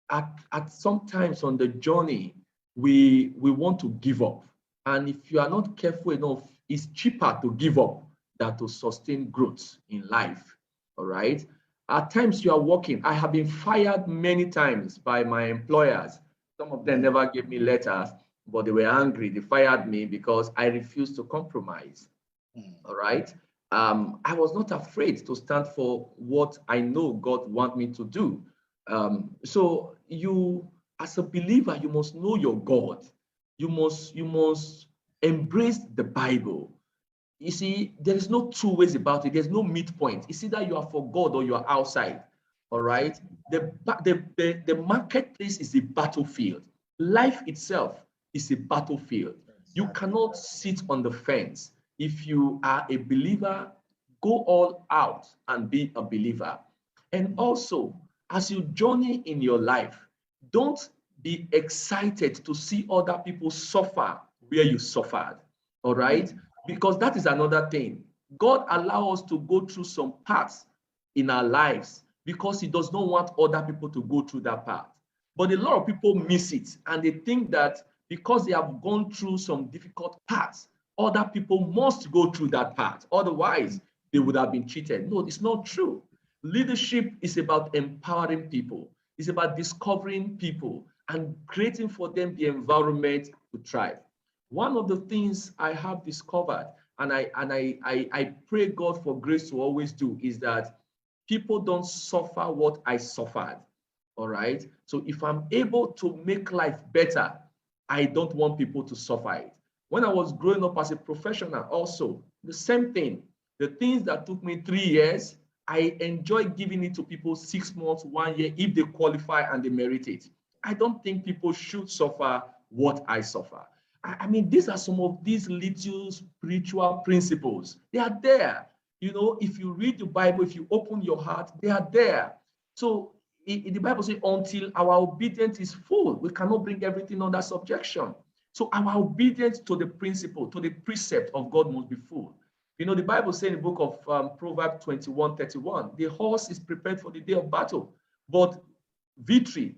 At sometimes on the journey, we want to give up. And if you are not careful enough, it's cheaper to give up than to sustain growth in life. All right. At times you are working. I have been fired many times by my employers. Some of them never gave me letters, but they were angry. They fired me because I refused to compromise. All right. I was not afraid to stand for what I know God wants me to do. So you, as a believer, you must know your God. You must embrace the Bible. You see, there is no two ways about it. There's no midpoint. It's either you are for God or you are outside. All right. The marketplace is a battlefield. Life itself is a battlefield. You cannot sit on the fence. If you are a believer, go all out and be a believer. And also, as you journey in your life, don't be excited to see other people suffer where you suffered. All right. Because that is another thing. God allows us to go through some paths in our lives because he does not want other people to go through that path. But a lot of people miss it and they think that because they have gone through some difficult paths, other people must go through that path. Otherwise, they would have been cheated. No, it's not true. Leadership is about empowering people. It's about discovering people and creating for them the environment to thrive. One of the things I have discovered, and I pray God for grace to always do, is that people don't suffer what I suffered. All right. So if I'm able to make life better, I don't want people to suffer it. When I was growing up as a professional, also the same thing. The things that took me 3 years, I enjoy giving it to people 6 months, 1 year, if they qualify and they merit it. I don't think people should suffer what I suffer. I mean, these are some of these little spiritual principles. They are there. You know, if you read the Bible, if you open your heart, they are there. So the Bible says, until our obedience is full, we cannot bring everything under subjection. So our obedience to the principle, to the precept of God must be full. You know, the Bible says in the book of Proverbs 21:31, the horse is prepared for the day of battle, but victory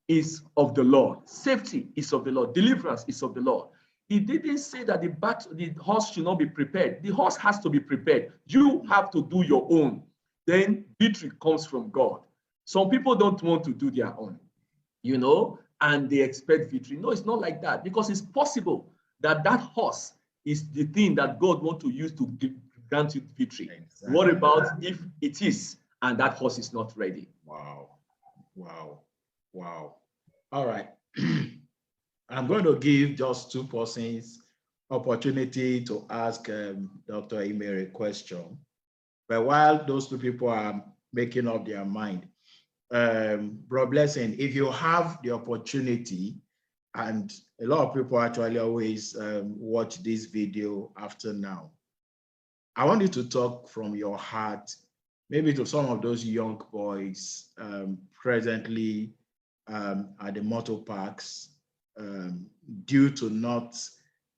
is of the Lord. Safety is of the Lord. Deliverance is of the Lord. He didn't say that the horse should not be prepared. The horse has to be prepared. You have to do your own. Then victory comes from God. Some people don't want to do their own, you know, and they expect victory. No, it's not like that, because it's possible that that horse is the thing that God wants to use to grant you victory. Exactly. What about if it is and that horse is not ready? Wow. Wow. Wow. All right. I'm going to give just two persons opportunity to ask Dr. Ayemhere a question. But while those two people are making up their mind, Bro Blessing, if you have the opportunity, and a lot of people actually always watch this video after now, I want you to talk from your heart, maybe to some of those young boys presently at the motor parks, due to not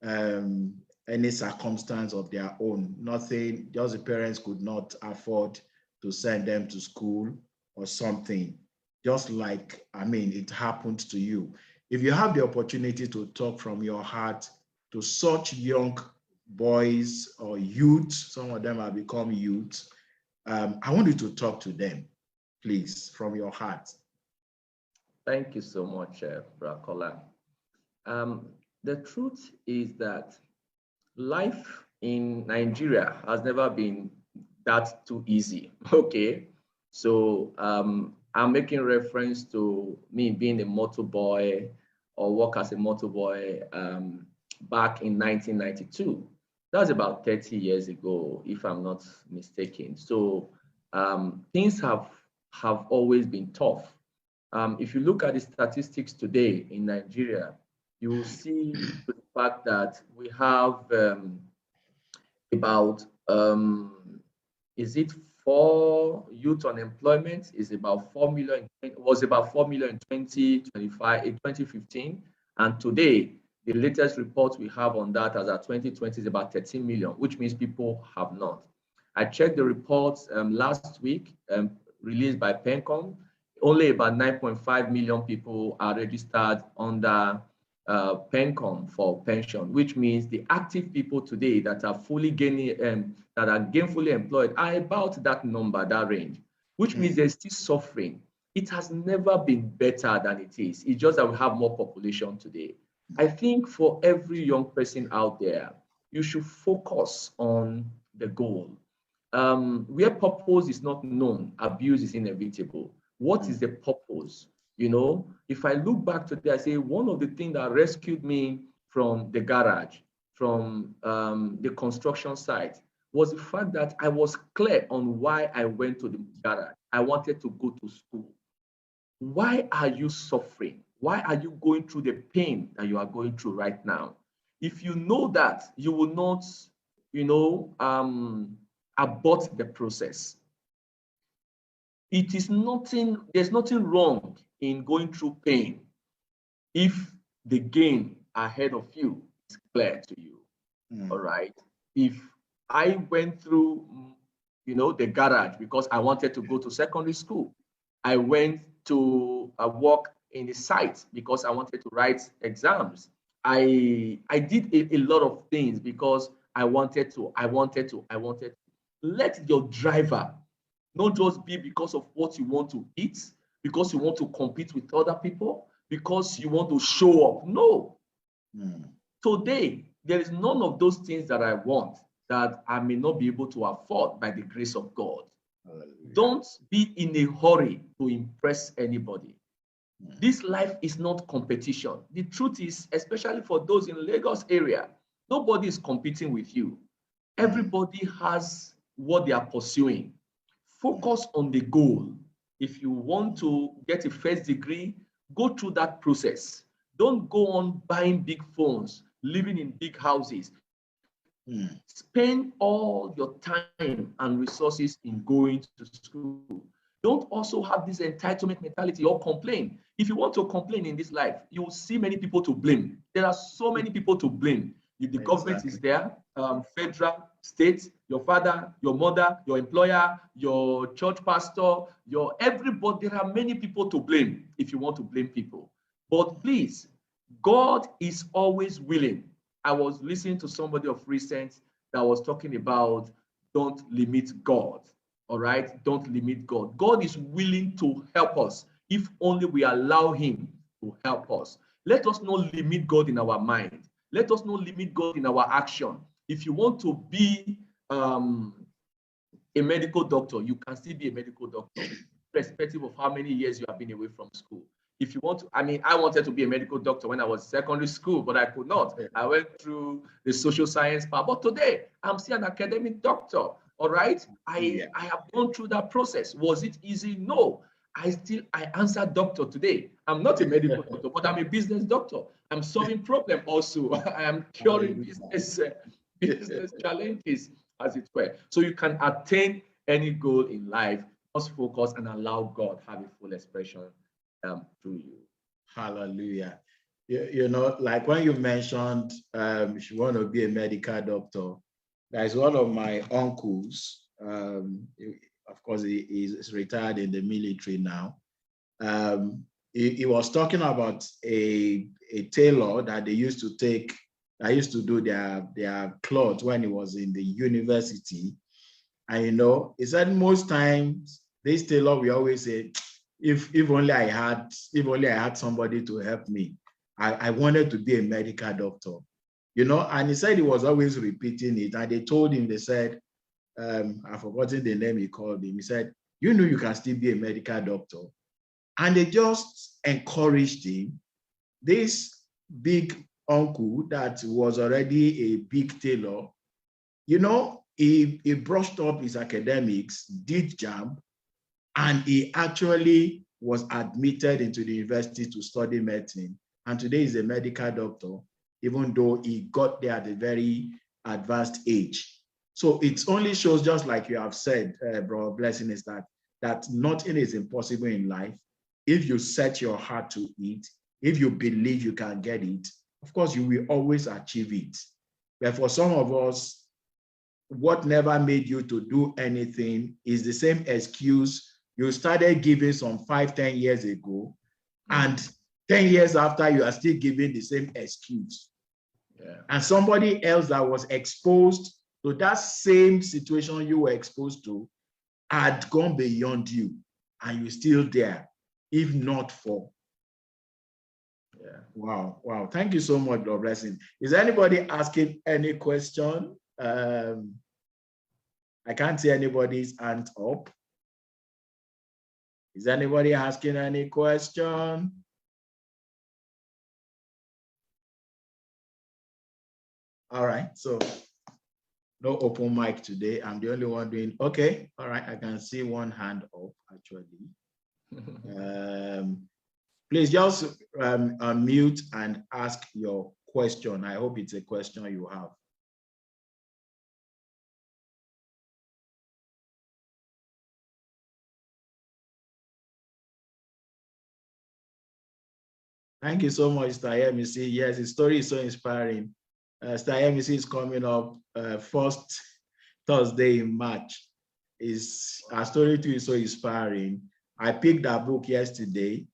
any circumstance of their own, nothing, just the parents could not afford to send them to school or something, just like, I mean, it happened to you. If you have the opportunity to talk from your heart to such young boys or youth, some of them have become youth, I want you to talk to them, please, from your heart. Thank you so much, Brakola. The truth is that life in Nigeria has never been that too easy. Okay, so I'm making reference to me being a motor boy or work as a motor boy back in 1992. That's about 30 years ago, if I'm not mistaken. So things have always been tough. If you look at the statistics today in Nigeria, you will see the fact that we have about, is it 4 youth unemployment? Is about 4 million, was about 4 million in 2015. And today, the latest report we have on that as at 2020 is about 13 million, which means people have not. I checked the reports last week, released by Pent. Only about 9.5 million people are registered under PENCOM for pension, which means the active people today that are fully gaining, that are gainfully employed are about that number, that range, which means there's still suffering. It has never been better than it is. It's just that we have more population today. I think for every young person out there, you should focus on the goal. Where purpose is not known, abuse is inevitable. What is the purpose? You know, if I look back today, I say one of the things that rescued me from the garage, from the construction site, was the fact that I was clear on why I went to the garage. I wanted to go to school. Why are you suffering? Why are you going through the pain that you are going through right now? If you know that, you will not, you know, abort the process. It is nothing, there's nothing wrong in going through pain if the gain ahead of you is clear to you. All right. If I went through, you know, the garage because I wanted to go to secondary school, I went to work in the site because I wanted to write exams, I did a lot of things because I wanted to. Let your driver not just be because of what you want to eat, because you want to compete with other people, because you want to show up. No. Today, there is none of those things that I want that I may not be able to afford by the grace of God. Don't be in a hurry to impress anybody. This life is not competition. The truth is, especially for those in Lagos area, nobody is competing with you. Everybody has what they are pursuing. Focus on the goal. If you want to get a first degree, go through that process. Don't go on buying big phones, living in big houses. Spend all your time and resources in going to school. Don't also have this entitlement mentality or complain. If you want to complain in this life, you will see many people to blame. There are so many people to blame. If the government is there, federal, state, your father, your mother, your employer, your church pastor, your everybody, there are many people to blame if you want to blame people. But please, God is always willing. I was listening to somebody of recent that was talking about don't limit God. All right, don't limit God. God is willing to help us if only we allow him to help us. Let us not limit God in our mind. Let us not limit God in our action. If you want to be a medical doctor, you can still be a medical doctor, irrespective of how many years you have been away from school. If you want to, I mean, I wanted to be a medical doctor when I was in secondary school, but I could not. I went through the social science part, but today I'm still an academic doctor. All right. I have gone through that process. Was it easy? No. I answer doctor today. I'm not a medical doctor, but I'm a business doctor. I'm solving problem also. I am curing business challenges, as it were. So you can attain any goal in life. Just focus and allow God have a full expression through you. Hallelujah. You know, like when you mentioned if you want to be a medical doctor, there's one of my uncles. Of course, he is retired in the military now. He was talking about a tailor that they used to take, that used to do their clothes when he was in the university. And you know, he said most times this tailor we always say, if only I had somebody to help me. I wanted to be a medical doctor. You know, and he said he was always repeating it. And they told him, they said, I've forgotten the name he called him. He said, you know, you can still be a medical doctor. And they just encouraged him. This big uncle that was already a big tailor, you know, he brushed up his academics, did JAMB, and he actually was admitted into the university to study medicine. And today he's a medical doctor, even though he got there at a very advanced age. So it only shows, just like you have said, Brother Blessing, is that nothing is impossible in life. If you set your heart to it, if you believe you can get it, of course, you will always achieve it. But for some of us, what never made you to do anything is the same excuse you started giving some 5-10 years ago, and 10 years after, you are still giving the same excuse. And somebody else that was exposed to that same situation you were exposed to had gone beyond you, and you're still there, if not for. Wow. Thank you so much, Lord Blessing. Is anybody asking any question? I can't see anybody's hand up. Is anybody asking any question? All right, so no open mic today. I'm the only one doing, okay. All right, I can see one hand up actually. Please just unmute and ask your question. I hope it's a question you have. Thank you so much, Mr. Ayemhere. Yes, his story is so inspiring. Mr. Ayemhere is coming up first Thursday in March. Our story too is so inspiring. I picked that book yesterday.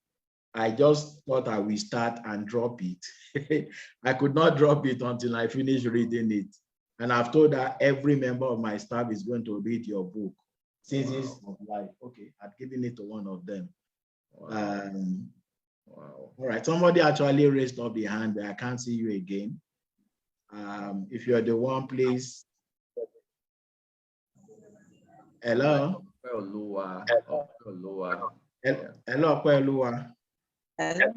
I just thought I will start and drop it. I could not drop it until I finished reading it. And I've told that every member of my staff is going to read your book, Seasons of Life. Okay, I've given it to one of them. Wow. All right, somebody actually raised up the hand, but I can't see you again. If you're the one, please. Hello? Hello, Hello, Kwelua. Hello.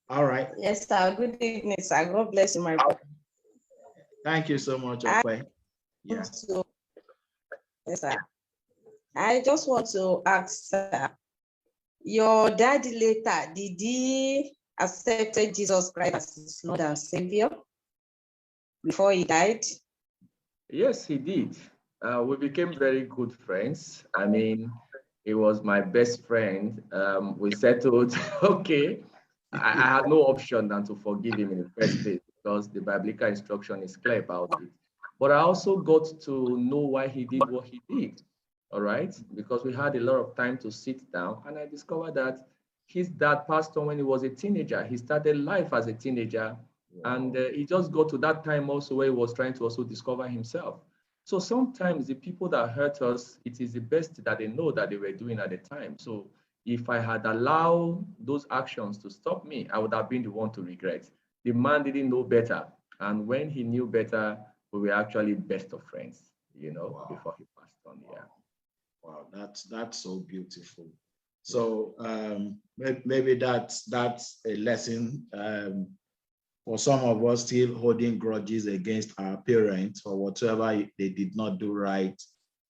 All right. Yes, sir. Good evening, sir. God bless you, my brother. Thank you so much, Okwe. Yeah. Yes, sir. I just want to ask, sir, your daddy later, did he accept Jesus Christ as his Lord and Savior before he died? Yes, he did. We became very good friends. I mean, he was my best friend. We settled, okay. I had no option than to forgive him in the first place because the biblical instruction is clear about it. But I also got to know why he did what he did, all right? Because we had a lot of time to sit down, and I discovered that his dad passed on when he was a teenager. He started life as a teenager, and he just got to that time also where he was trying to also discover himself. So sometimes the people that hurt us, it is the best that they know that they were doing at the time. So if I had allowed those actions to stop me, I would have been the one to regret. The man didn't know better. And when he knew better, we were actually best of friends, before he passed on. Yeah. Wow, that's so beautiful. So maybe that's a lesson for some of us still holding grudges against our parents for whatever they did not do right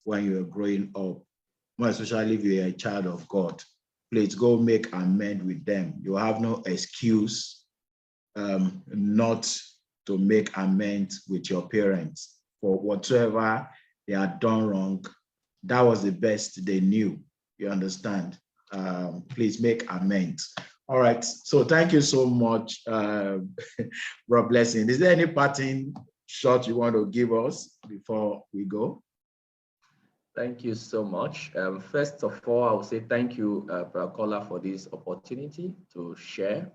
when you were growing up, more especially if you're a child of God. Please go make amends with them. You have no excuse not to make amends with your parents for whatever they had done wrong. That was the best they knew. You understand? Please make amends. All right. So thank you so much, Rob Blessing. Is there any parting shot you want to give us before we go? Thank you so much. First of all, I will say thank you, Brakola, for this opportunity to share,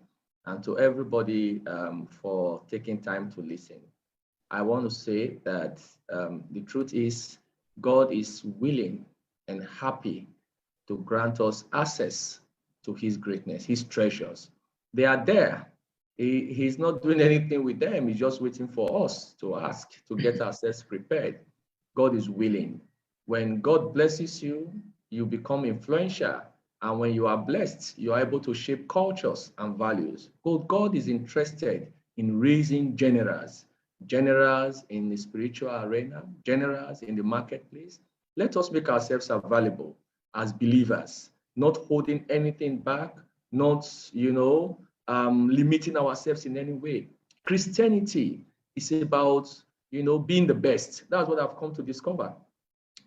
and to everybody for taking time to listen. I want to say that the truth is God is willing and happy to grant us access to his greatness, his treasures. They are there. He's not doing anything with them. He's just waiting for us to ask, to get ourselves prepared. God is willing. When God blesses you, you become influential. And when you are blessed, you are able to shape cultures and values. But God is interested in raising generals in the spiritual arena, generals in the marketplace. Let us make ourselves available as believers, not holding anything back, not, limiting ourselves in any way. Christianity is about, being the best. That's what I've come to discover.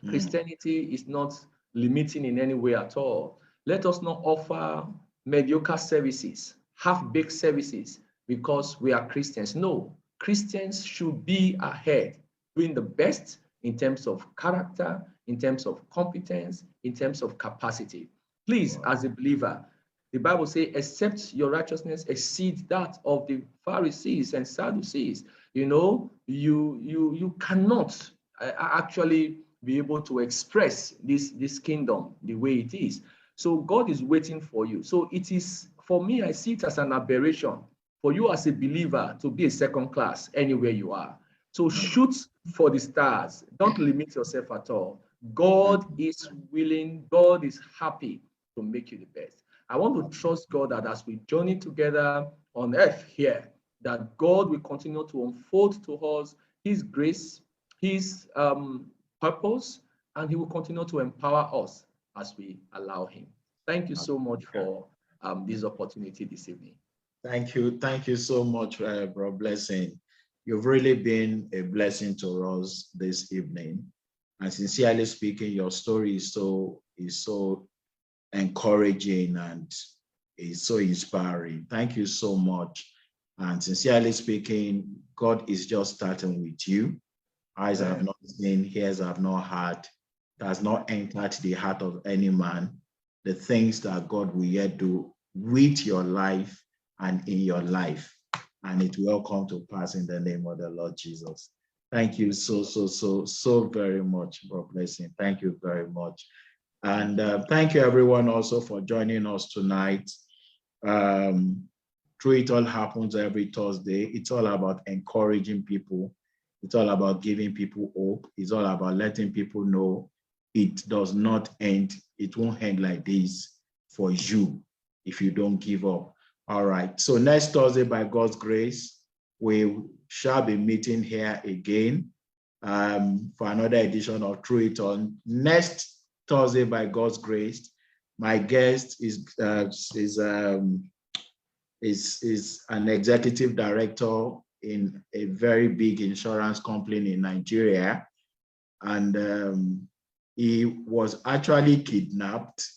Christianity is not limiting in any way at all. Let us not offer mediocre services, half-baked services, because we are Christians. No, Christians should be ahead, doing the best in terms of character, in terms of competence, in terms of capacity. Please, as a believer, the Bible says, except your righteousness exceed that of the Pharisees and Sadducees, you cannot actually be able to express this kingdom the way it is. So God is waiting for you. So it is, for me, I see it as an aberration for you as a believer to be a second class anywhere you are. So shoot for the stars. Don't limit yourself at all. God is willing, God is happy to make you the best. I want to trust God that as we journey together on earth here, that God will continue to unfold to us his grace, his purpose, and he will continue to empower us as we allow him. Thank you so much for this opportunity this evening. Thank you. Thank you so much, Bro Blessing. You've really been a blessing to us this evening. And sincerely speaking, your story is so encouraging and is so inspiring. Thank you so much. And sincerely speaking, God is just starting with you. Eyes have not seen, ears have not heard, it has not entered the heart of any man. The things that God will yet do with your life and in your life. And it will come to pass in the name of the Lord Jesus. Thank you so very much. God bless you. Thank you very much. And thank you everyone also for joining us tonight. True, it all happens every Thursday. It's all about encouraging people. It's all about giving people hope. It's all about letting people know it does not end. It won't end like this for you if you don't give up. All right. So next Thursday, by God's grace, we shall be meeting here again for another edition of True It All. Next Thursday, by God's grace, my guest is an executive director in a very big insurance company in Nigeria. And he was actually kidnapped,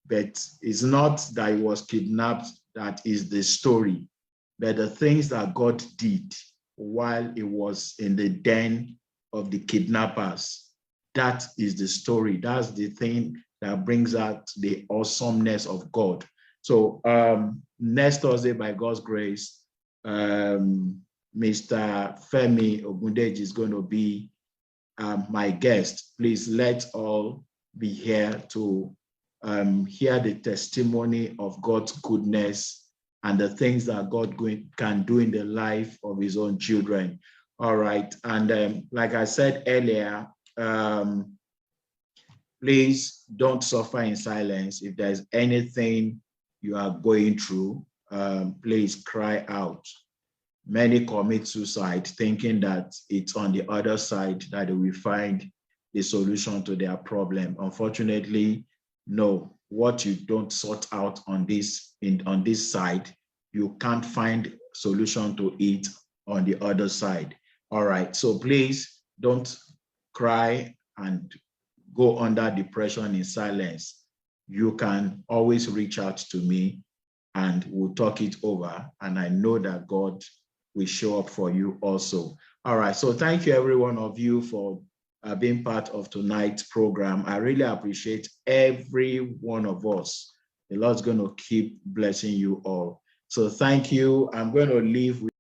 but it's not that he was kidnapped that is the story, but the things that God did while he was in the den of the kidnappers, that is the story. That's the thing that brings out the awesomeness of God. So next Thursday, by God's grace, Mr. Femi Ogundeji is going to be my guest. Please let's all be here to hear the testimony of God's goodness and the things that God can do in the life of his own children. All right. And like I said earlier, please don't suffer in silence. If there's anything you are going through, please cry out. Many commit suicide thinking that it's on the other side that they will find the solution to their problem. Unfortunately, no, what you don't sort out on this side, you can't find solution to it on the other side. All right, so please don't cry and go under depression in silence. You can always reach out to me and we'll talk it over. And I know that God will show up for you also. All right, so thank you every one of you for being part of tonight's program. I really appreciate every one of us. The Lord's going to keep blessing you all. So thank you. I'm going to leave with